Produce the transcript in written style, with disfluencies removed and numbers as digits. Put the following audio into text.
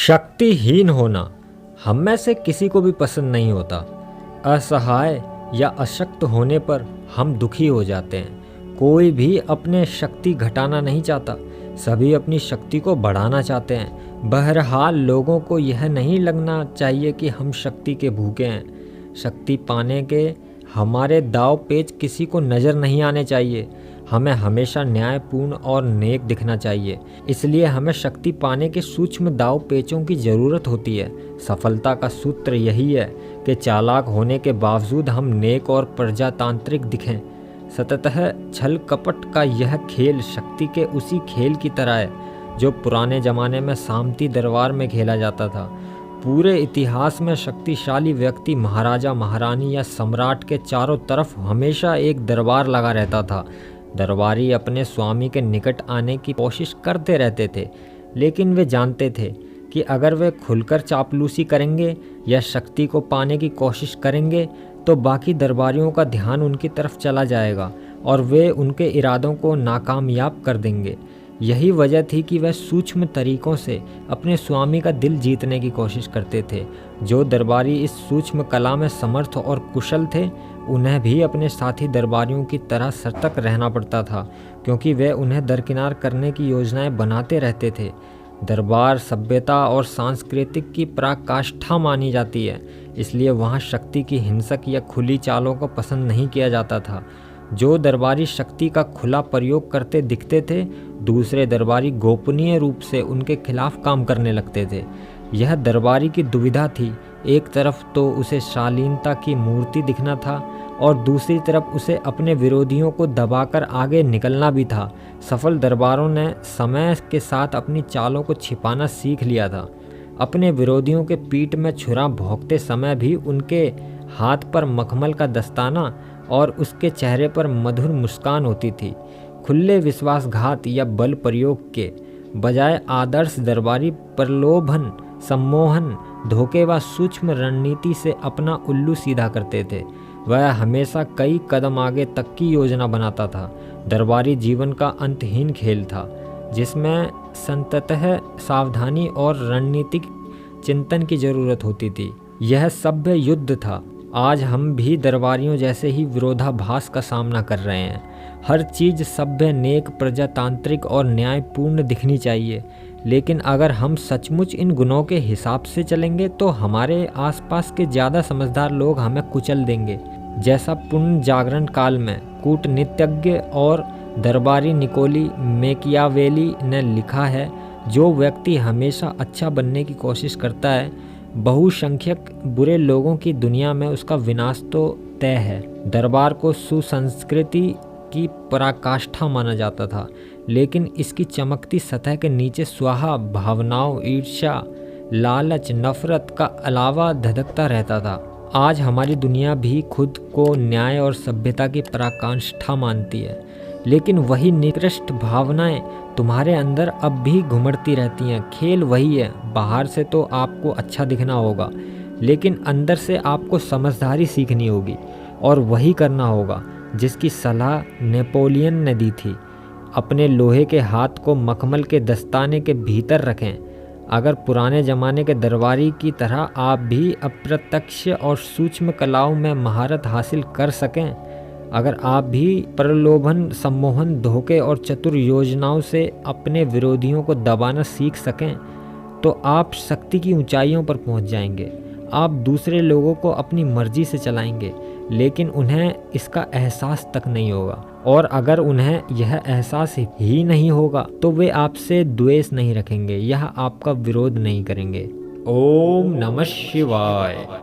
शक्तिहीन होना हम में से किसी को भी पसंद नहीं होता। असहाय या अशक्त होने पर हम दुखी हो जाते हैं। कोई भी अपने शक्ति घटाना नहीं चाहता, सभी अपनी शक्ति को बढ़ाना चाहते हैं। बहरहाल लोगों को यह नहीं लगना चाहिए कि हम शक्ति के भूखे हैं। शक्ति पाने के हमारे दाव पेच किसी को नज़र नहीं आने चाहिए। हमें हमेशा न्यायपूर्ण और नेक दिखना चाहिए। इसलिए हमें शक्ति पाने के सूक्ष्म दाव पेचों की ज़रूरत होती है। सफलता का सूत्र यही है कि चालाक होने के बावजूद हम नेक और प्रजातांत्रिक दिखें। सततः छल कपट का यह खेल शक्ति के उसी खेल की तरह है जो पुराने ज़माने में सामंती दरबार में खेला जाता था। पूरे इतिहास में शक्तिशाली व्यक्ति महाराजा, महारानी या सम्राट के चारों तरफ हमेशा एक दरबार लगा रहता था। दरबारी अपने स्वामी के निकट आने की कोशिश करते रहते थे, लेकिन वे जानते थे कि अगर वे खुलकर चापलूसी करेंगे या शक्ति को पाने की कोशिश करेंगे तो बाकी दरबारियों का ध्यान उनकी तरफ चला जाएगा और वे उनके इरादों को नाकामयाब कर देंगे। यही वजह थी कि वह सूक्ष्म तरीकों से अपने स्वामी का दिल जीतने की कोशिश करते थे। जो दरबारी इस सूक्ष्म कला में समर्थ और कुशल थे, उन्हें भी अपने साथी दरबारियों की तरह सतर्क रहना पड़ता था, क्योंकि वे उन्हें दरकिनार करने की योजनाएं बनाते रहते थे। दरबार सभ्यता और सांस्कृतिक की पराकाष्ठा मानी जाती है, इसलिए वहाँ शक्ति की हिंसक या खुली चालों को पसंद नहीं किया जाता था। जो दरबारी शक्ति का खुला प्रयोग करते दिखते थे, दूसरे दरबारी गोपनीय रूप से उनके खिलाफ काम करने लगते थे। यह दरबारी की दुविधा थी। एक तरफ तो उसे शालीनता की मूर्ति दिखना था और दूसरी तरफ उसे अपने विरोधियों को दबाकर आगे निकलना भी था। सफल दरबारों ने समय के साथ अपनी चालों को छिपाना सीख लिया था। अपने विरोधियों के पीठ में छुरा भोंकते समय भी उनके हाथ पर मखमल का दस्ताना और उसके चेहरे पर मधुर मुस्कान होती थी। खुले विश्वासघात या बल प्रयोग के बजाय आदर्श दरबारी प्रलोभन, सम्मोहन, धोखे व सूक्ष्म रणनीति से अपना उल्लू सीधा करते थे। वह हमेशा कई कदम आगे तक की योजना बनाता था। दरबारी जीवन का अंतहीन खेल था, जिसमें संततः सावधानी और रणनीतिक चिंतन की जरूरत होती थी। यह सभ्य युद्ध था। आज हम भी दरबारियों जैसे ही विरोधाभास का सामना कर रहे हैं। हर चीज़ सभ्य, नेक, प्रजातांत्रिक और न्यायपूर्ण दिखनी चाहिए, लेकिन अगर हम सचमुच इन गुणों के हिसाब से चलेंगे तो हमारे आसपास के ज़्यादा समझदार लोग हमें कुचल देंगे। जैसा पुण्य जागरण काल में कूटनीतिज्ञ और दरबारी निकोली मैकियावेली ने लिखा है, जो व्यक्ति हमेशा अच्छा बनने की कोशिश करता है, बहुसंख्यक बुरे लोगों की दुनिया में उसका विनाश तो तय है। दरबार को सुसंस्कृति की पराकाष्ठा माना जाता था, लेकिन इसकी चमकती सतह के नीचे स्वाहा भावनाओं, ईर्ष्या, लालच, नफरत का अलावा धधकता रहता था। आज हमारी दुनिया भी खुद को न्याय और सभ्यता की पराकाष्ठा मानती है, लेकिन वही निकृष्ट भावनाएं तुम्हारे अंदर अब भी घुमड़ती रहती हैं। खेल वही है। बाहर से तो आपको अच्छा दिखना होगा, लेकिन अंदर से आपको समझदारी सीखनी होगी और वही करना होगा जिसकी सलाह नेपोलियन ने दी थी। अपने लोहे के हाथ को मखमल के दस्ताने के भीतर रखें। अगर पुराने ज़माने के दरबारी की तरह आप भी अप्रत्यक्ष और सूक्ष्म कलाओं में महारत हासिल कर सकें, अगर आप भी प्रलोभन, सम्मोहन, धोखे और चतुर योजनाओं से अपने विरोधियों को दबाना सीख सकें, तो आप शक्ति की ऊंचाइयों पर पहुंच जाएंगे। आप दूसरे लोगों को अपनी मर्जी से चलाएंगे, लेकिन उन्हें इसका एहसास तक नहीं होगा। और अगर उन्हें यह एहसास ही नहीं होगा तो वे आपसे द्वेष नहीं रखेंगे या आपका विरोध नहीं करेंगे। ओम नमः शिवाय।